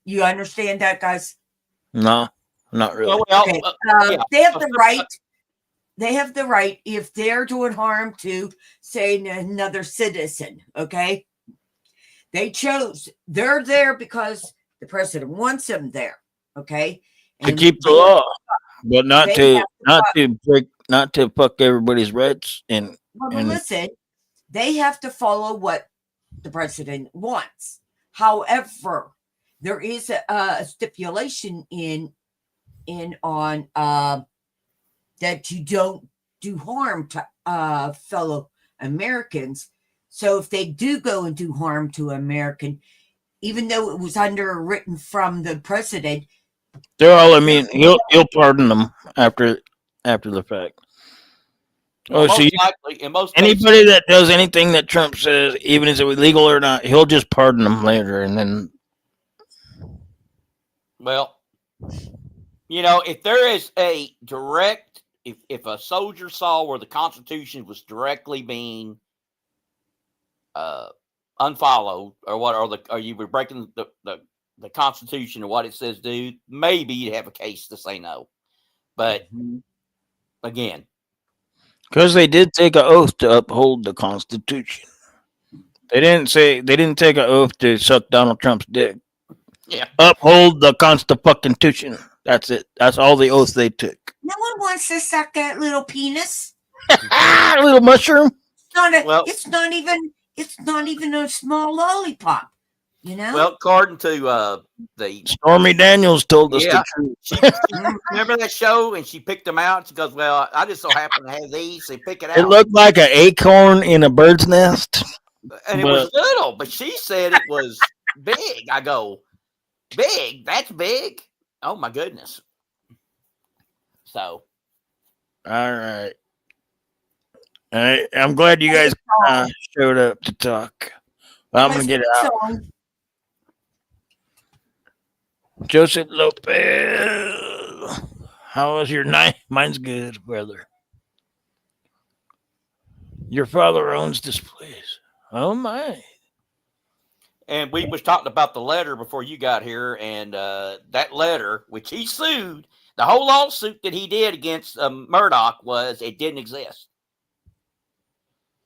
You understand that, guys? No, not really. Okay. They have the right. They have the right, if they're doing harm to, say, another citizen. Okay. They're there because the president wants them there. Okay. To keep the law, but not to fuck everybody's rights. And listen, they have to follow what the president wants. However, there is a stipulation on that you don't do harm to fellow Americans. So if they do go and do harm to American, even though it was underwritten from the president, they're all. I mean, he'll pardon them after the fact. Well, so anybody that does anything that Trump says, even if it's illegal or not, he'll just pardon them later, and then. Well, if there is a direct, if a soldier saw where the Constitution was directly being unfollowed, or you were breaking the Constitution or what it says do, maybe you'd have a case to say no. But again. Because they did take an oath to uphold the Constitution. They didn't take an oath to suck Donald Trump's dick. Yeah. Uphold the Constitution. That's it. That's all the oath they took. No one wants to suck that little penis. Little mushroom. It's not even a small lollipop. You know. Well, according to the Stormy Daniels told us the truth. she remember that show, and she picked them out. She goes, "Well, I just so happen to have these." They pick it out. It looked like an acorn in a bird's nest. And it was little, but she said it was big. I go, big? That's big? Oh my goodness. So. All right. I'm glad you guys showed up to talk. I'm going to get out. Joseph Lopez. How was your night? Mine's good, brother. Your father owns this place. Oh, my. And we was talking about the letter before you got here, and that letter, which he sued, the whole lawsuit that he did against Murdoch was it didn't exist.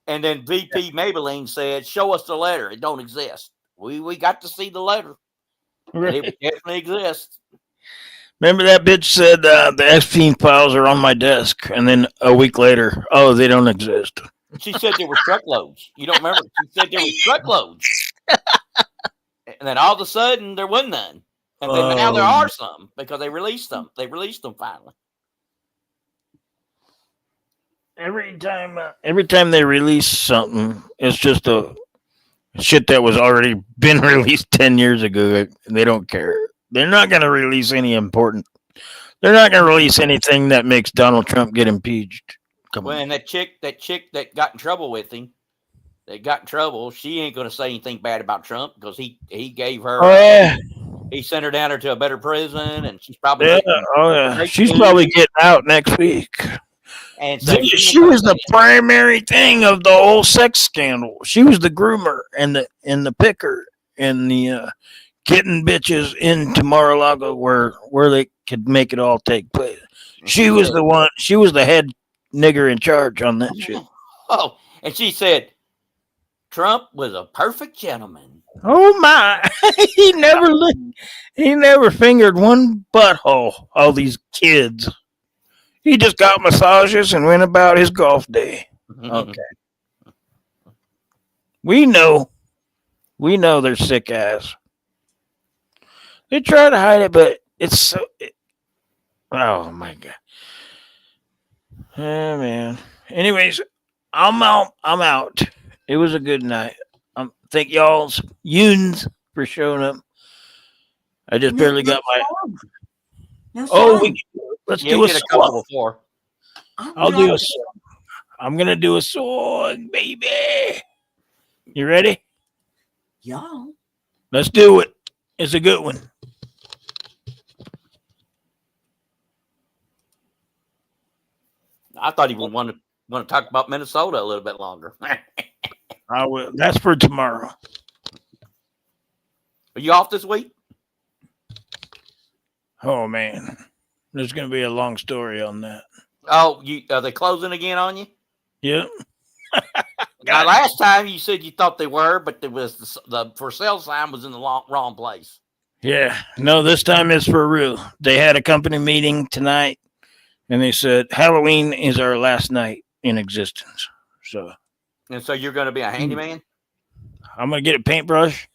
And then VP Maybelline said, "Show us the letter. It don't exist." We got to see the letter. Right. It definitely exists. Remember that bitch said the Epstein files are on my desk, and then a week later, oh, they don't exist. She said there were truckloads. You don't remember? She said there were truckloads. And then all of a sudden, there wasn't none. And then now there are some because they released them. They released them finally. Every time they release something, it's just a shit that was already been released 10 years ago. And they don't care. They're not going to release any important. They're not going to release anything that makes Donald Trump get impeached. Well, and that chick that got in trouble with him, she ain't going to say anything bad about Trump because he gave her. Oh, yeah. He sent her down there to a better prison, and she's probably. She's probably getting out next week. And so she was the primary thing of the whole sex scandal. She was the groomer and the picker and the getting bitches into Mar-a-Lago where they could make it all take place. She was the one. She was the head nigger in charge on that shit. Oh, and she said Trump was a perfect gentleman. Oh my! He never fingered one butthole. All these kids. He just got massages and went about his golf day. Okay. We know they're sick ass. They try to hide it, but it's so. Oh my god. Oh man. Anyways, I'm out. It was a good night. Thank y'all's yuns for showing up. I just barely got my. Let's do a song. I'll do a song. I'm gonna do a song, baby. You ready? Yeah. Let's do it. It's a good one. I thought he would want to talk about Minnesota a little bit longer. I will. That's for tomorrow. Are you off this week? Oh man, there's going to be a long story on that. Oh, are they closing again on you? Yeah. Now, last time you said you thought they were, but there was the for sale sign was in the wrong place. Yeah. No, this time it's for real. They had a company meeting tonight, and they said Halloween is our last night in existence. So you're going to be a handyman? I'm going to get a paintbrush,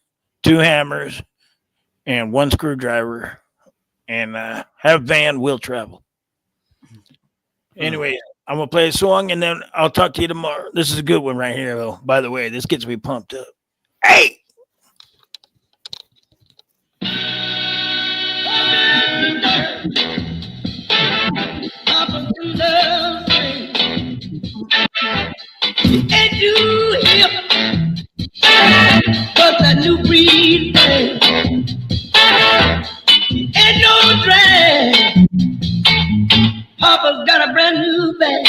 2 hammers, and 1 screwdriver, and have van will travel. Anyway, I'm going to play a song, and then I'll talk to you tomorrow. This is a good one right here, though. By the way, this gets me pumped up. Hey! And you here, but that new breed thing ain't no drag. Papa's got a brand new bag.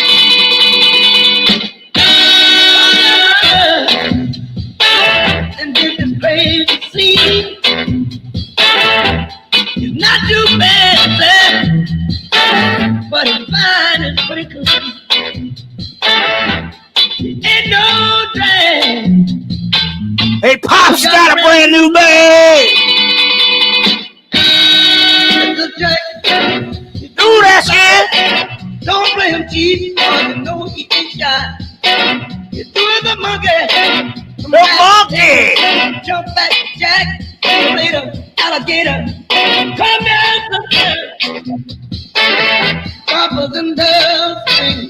And this is crazy scene. It's not too bad, sir, but it's fine, it's pretty cool. Ain't no drag. Hey, Pop's got a brand new bag. Mr. Jack, Do that shit. don't play him cheap, cause you know he ain't shy. You're doing the monkey. The monkey. Jump back, Jack. Later, alligator. Come down, Papa's and the thing.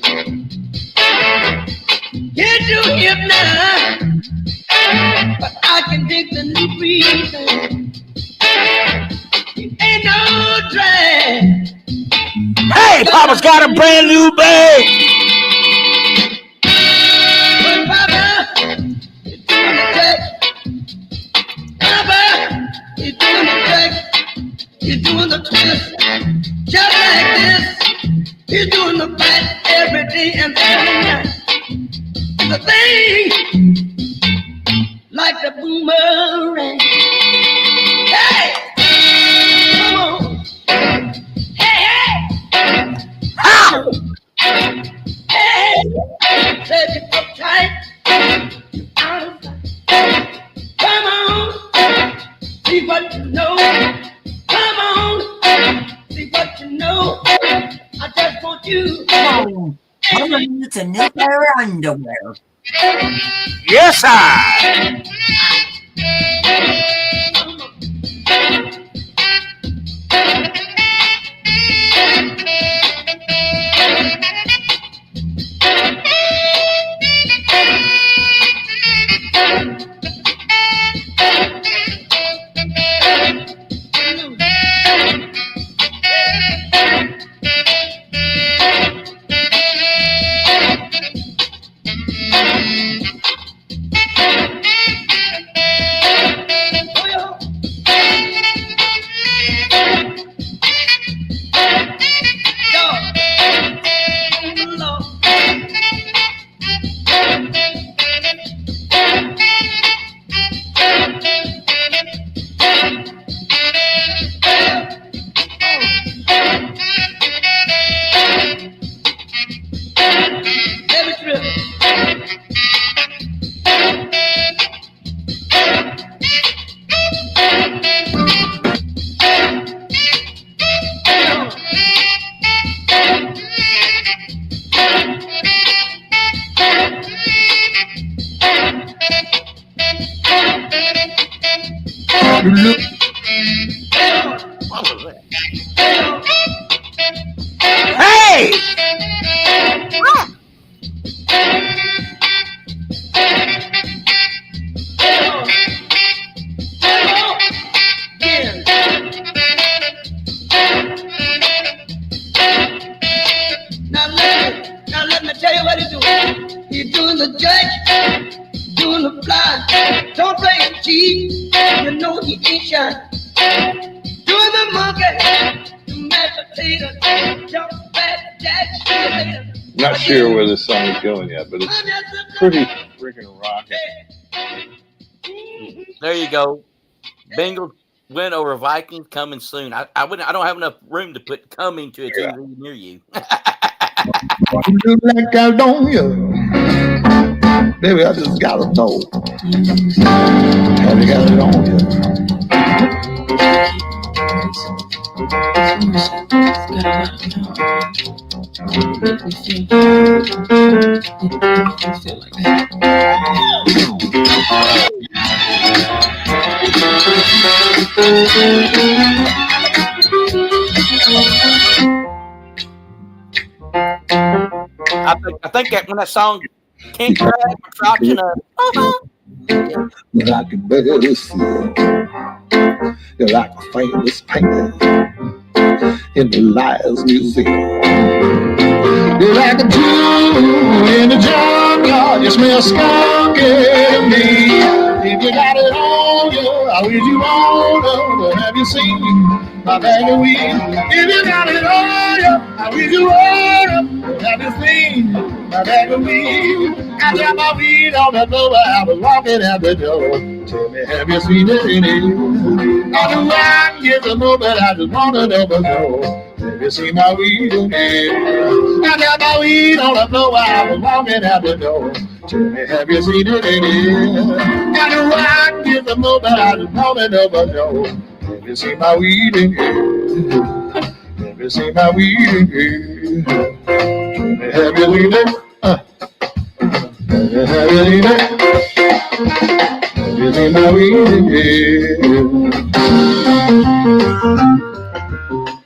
Get you hip now, but I can dig the new breathing. Ain't no drag. Hey, Papa's got a brand new bag. But Papa, you're doing the jack. Papa, you're doing the jack. You're doing the twist. Just like this. You're doing the fight every day and every night. The thing like the boomerang. Hey, come on. Hey, hey. How? Hey, said you uptight. You out of sight. Come on, see what you know. Come on, see what you know. I just want you. Oh, it's a new pair of underwear. Yes, sir. Hey! Now let me tell you what he's doing. He's doing the jack, doing the fly. Don't play him cheap. You know he ain't shy. Doing the monkey, the mashed potato, jump back, jack, see you later. Not sure where this song is going yet, but it's pretty freaking rocking. There you go. Bengals win over Vikings coming soon. I don't have enough room to put coming to a TV near you. You like Caledonia, baby, I just gotta know. Have you got it on you? I think that when that song can't cry, rocking But I can barely see it. You're like a famous painting in the Liars Museum. You're like a Jew in the junkyard. You smell skunky to me. If you got it on you, I wish you on them. Have you seen my bag of weed? If you got it on you, I wish you on them. Have you seen my bag of weed? I got my weed on the floor. I was walking out the door. Tell me, have you seen it in it? I know I can get the more, but I just want to know. Have you seen my weed in here? I got my weed on the floor. I was walking out the door. Tell me, have you seen it in here? Got a rock in the moon, but I just probably never know. Have you seen my weed in here? Have you seen my weed in here? Have you seen it? Have you seen it? Have you seen my weed in here?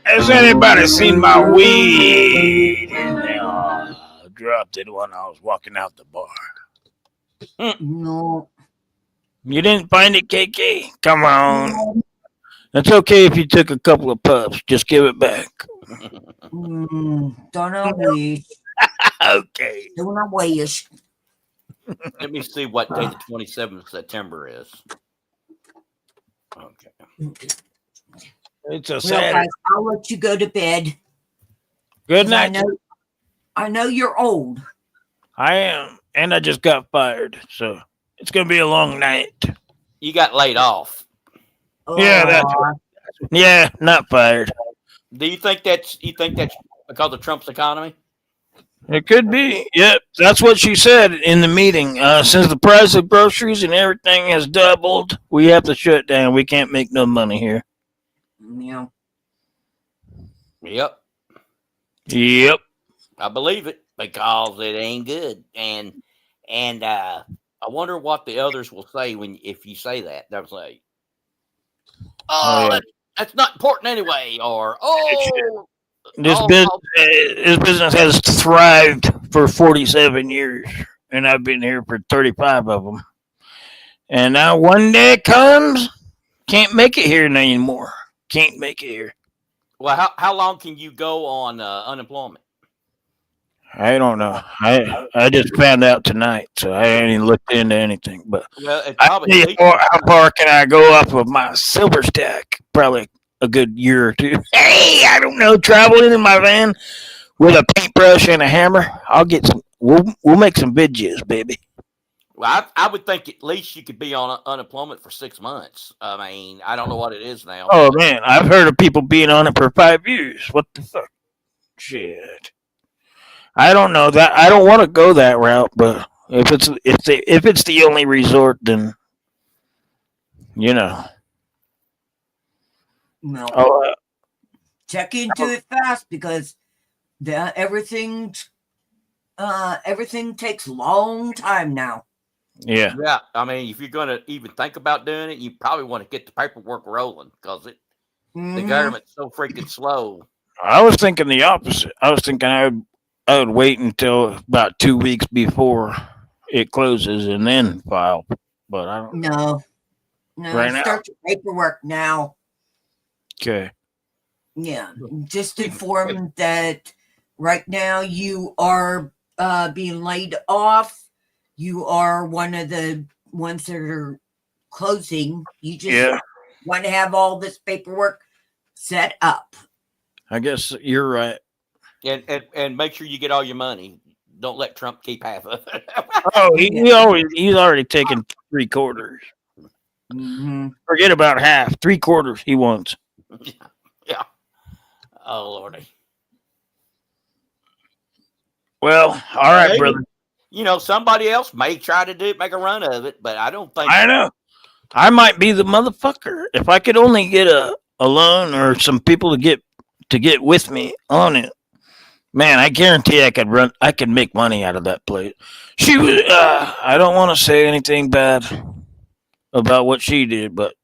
Has anybody seen my weed? I dropped it when I was walking out the bar. No. You didn't find it, KK? Come on. It's okay if you took a couple of puffs. Just give it back. Don't I wish? Okay. Don't I wish? Let me see what day the 27th of September is. Okay. It's a Well, Saturday. guys, I'll let you go to bed. Good 'cause I night. know you're old. I am. And I just got fired. So it's going to be a long night. You got laid off. Yeah, that's Aw. Yeah, not fired. Do you think that's because of Trump's economy? It could be. Yep. That's what she said in the meeting. Since the price of groceries and everything has doubled, we have to shut down. We can't make no money here. Yeah. Yep. Yep. I believe it because it ain't good. And I wonder what the others will say if you say that. They'll say, "Oh, yeah. that's not important anyway," or This oh, business has thrived for 47 years, and I've been here for 35 of them. And now one day comes, can't make it here anymore. Can't make it here. well, how long can you go on unemployment? I don't know. I just found out tonight, so I ain't even looked into anything. But Well, it's I probably tell you how far can I go off of my silver stack? Probably a good year or two. Hey, I don't know. Traveling in my van with a paintbrush and a hammer. I'll get some. We'll make some videos, baby. Well, I would think at least you could be on unemployment for 6 months. I mean, I don't know what it is now. Oh man, I've heard of people being on it for 5 years. What the fuck? Shit. I don't know that. I don't want to go that route, but if it's the only resort, then you know. No. Oh, Check into it fast because everything takes a long time now. yeah. Yeah, I mean, if you're going to even think about doing it, you probably want to get the paperwork rolling because the Mhm. government's so freaking slow. I was thinking the opposite. I was thinking I would wait until about 2 weeks before it closes and then file. But I don't. No. Right now? Start your paperwork now. Okay. Yeah. Just inform that right now you are being laid off. You are one of the ones that are closing. You just want to have all this paperwork set up. I guess you're right. And make sure you get all your money. Don't let Trump keep half of it. Oh, he's already taken 3/4. Mm-hmm. Forget about half. 3/4 he wants. Yeah. Oh, Lordy. Well, all right, Maybe, brother. Somebody else may try to make a run of it, but I don't think. I know. I might be the motherfucker if I could only get a loan or some people to get with me on it. Man, I guarantee I could make money out of that place. She was. I don't want to say anything bad about what she did, but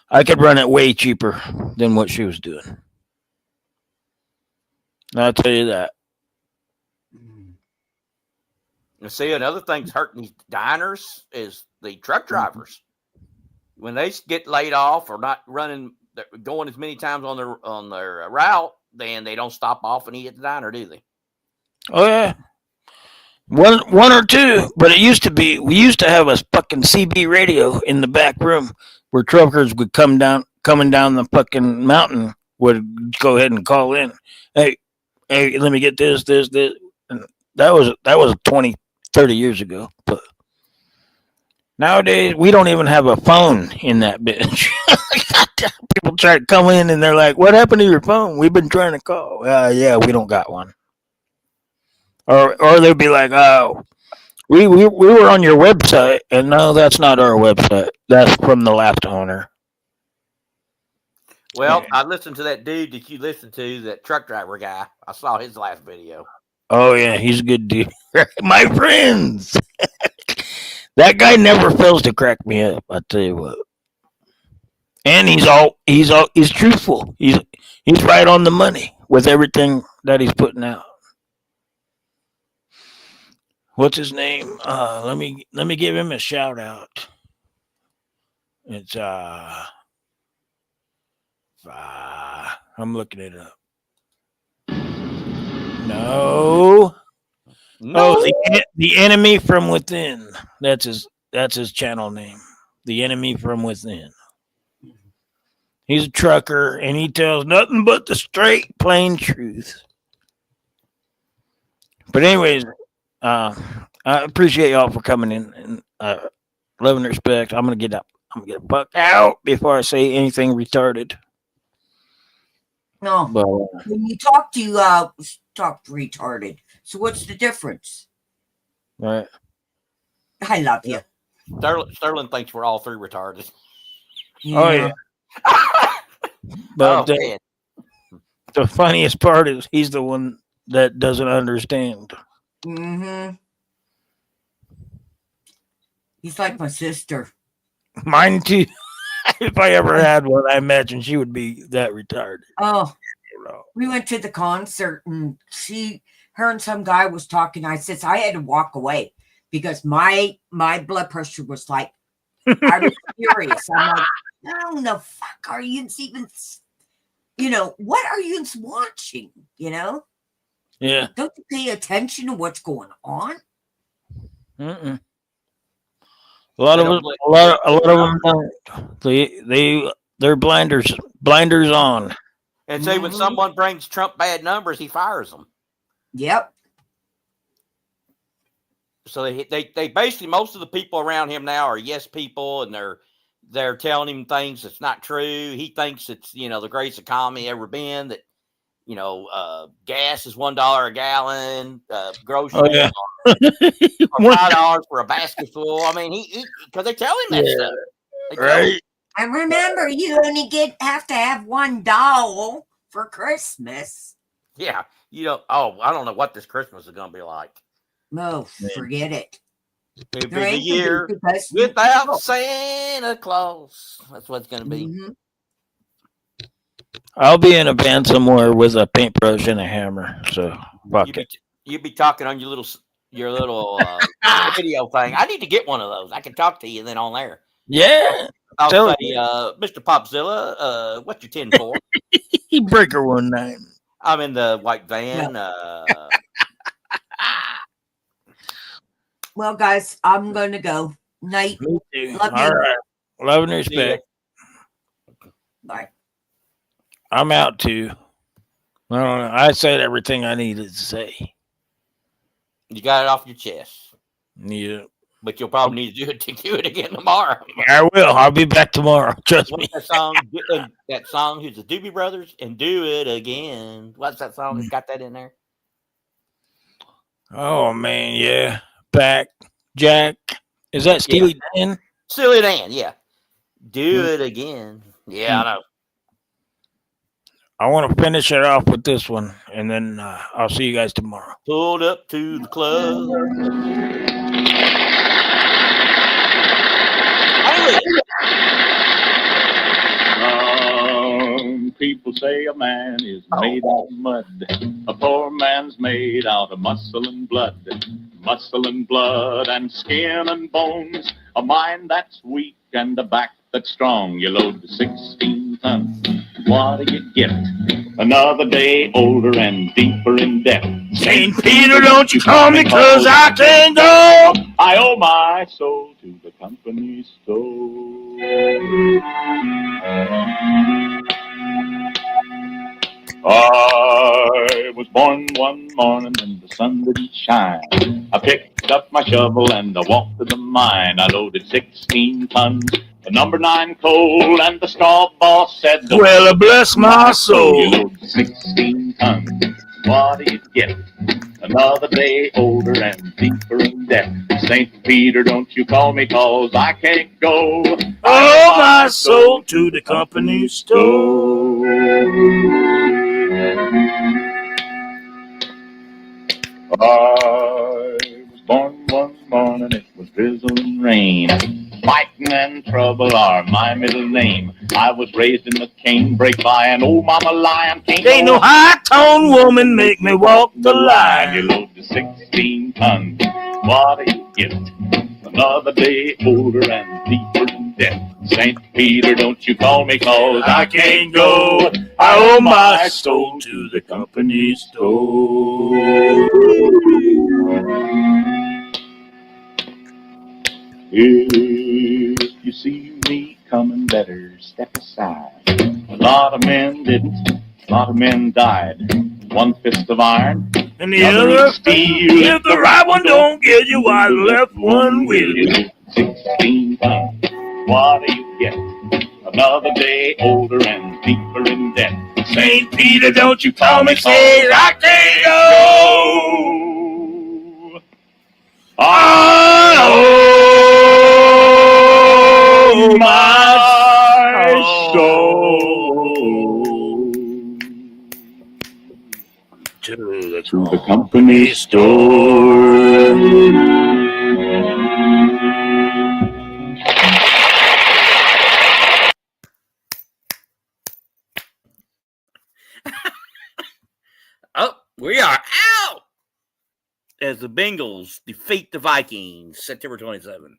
I could run it way cheaper than what she was doing. I'll tell you that. And see, another thing's hurting these diners is the truck drivers. When they get laid off or not going as many times on their route, then they don't stop off and eat at the diner, do they? Oh yeah, one or two. But we used to have a fucking CB radio in the back room where truckers would coming down the fucking mountain would go ahead and call in. Hey, let me get this. And that was 20, 30 years ago. But nowadays we don't even have a phone in that bitch. God People try to come in and they're like, "What happened to your phone? We've been trying to call." Yeah, we don't got one. Or they'll be like, "Oh, we were on your website," and no, that's not our website. That's from the last owner. Well, I listened to that dude that you listened to, that truck driver guy. I saw his last video. Oh yeah, he's a good dude. My friends. That guy never fails to crack me up. I tell you what. And he's truthful. He's right on the money with everything that he's putting out. What's his name? Let me give him a shout out. It's I'm looking it up. No. Oh, the Enemy from Within. That's his channel name. The Enemy from Within. He's a trucker, and he tells nothing but the straight, plain truth. But anyways, I appreciate y'all for coming in and love and respect. I'm gonna get up. I'm gonna get the fuck out before I say anything retarded. No, But when you talked retarded. So what's the difference? right. I love you. Sterling thinks we're all three retarded. Oh yeah. But man. the funniest part is he's the one that doesn't understand. Mm-hmm. He's like my sister. Mine too. If I ever had one, I imagine she would be that retarded. Oh, You know. we went to the concert and her and some guy was talking. I said, I had to walk away because my blood pressure was like, I was furious. I'm like, how the fuck are you even, what are you watching? Yeah. Don't you pay attention to what's going on? Mm-mm. A lot of them don't. They're blinders on. And say when someone brings Trump bad numbers, he fires them. Yep. So they basically, most of the people around him now are yes people, and they're telling him things that's not true. He thinks it's the greatest economy ever been. That gas is $1 a gallon. Groceries are $5 for a basketful. I mean, he because they tell him that stuff. Right. And remember, you only have to have one doll for Christmas. Yeah. I don't know what this Christmas is going to be like. No, forget it. It'll be the year without Santa Claus. That's what it's going to be. Mm-hmm. I'll be in a band somewhere with a paintbrush and a hammer. So fuck it. You'd be talking on your little video thing. I need to get one of those. I can talk to you then on there. Yeah. I'll say, Mr. Popzilla, what's your 10 for? Breaker 19. I'm in the white van. Well, guys, I'm going to go. Night. Me too. Love All you. right. Love and respect. Bye. I'm out too. I don't know. I said everything I needed to say. You got it off your chest. Yeah. But you'll probably need to do it again tomorrow. I will. I'll be back tomorrow. Trust me. What's that song? Who's the Doobie Brothers? And Do It Again. What's that song? It's got that in there. Oh man, yeah. Back, Jack. Is that Steely Dan? Steely Dan, yeah. Do it again. Yeah, I know. I want to finish it off with this one, and then I'll see you guys tomorrow. Pulled up to the club. People say a man is made out of mud. A poor man's made out of muscle and blood. Muscle and blood and skin and bones. A mind that's weak and a back that's strong. You load 16 tons. What do you get? Another day older and deeper in debt. St. Peter, don't you call me 'cause I can't go. I owe my soul to the company store. I was born one morning and the sun didn't shine. I picked up my shovel and I walked to the mine. I loaded 16 tons The number 9 coal, and the straw boss said, Well, bless my You soul. load 16 tons. What do you get? Another day older and deeper in debt. St. Peter, don't you call me, 'cause I can't go. Oh, my soul to the company store. I was born one morning, it was drizzling rain. Fighting and trouble are my middle name. I was raised in the canebrake by an old mama lion. Ain't no high-tone woman make me walk the You line. load the 16 tons. What do you get? Another day older and deeper in debt. St. Peter, don't you call me, 'cause I can't go. I owe my soul to the company store. If you see me coming, better step aside. A lot of men didn't, a lot of men died. One fist of iron, And the other steel. If the right one don't get you, I left one with you. 16 tons. What do you get? Another day older and deeper in debt. St. Peter, don't you call me, say I can't go. I owe my soul To to the company store. Oh, we are out as the Bengals defeat the Vikings September 27th.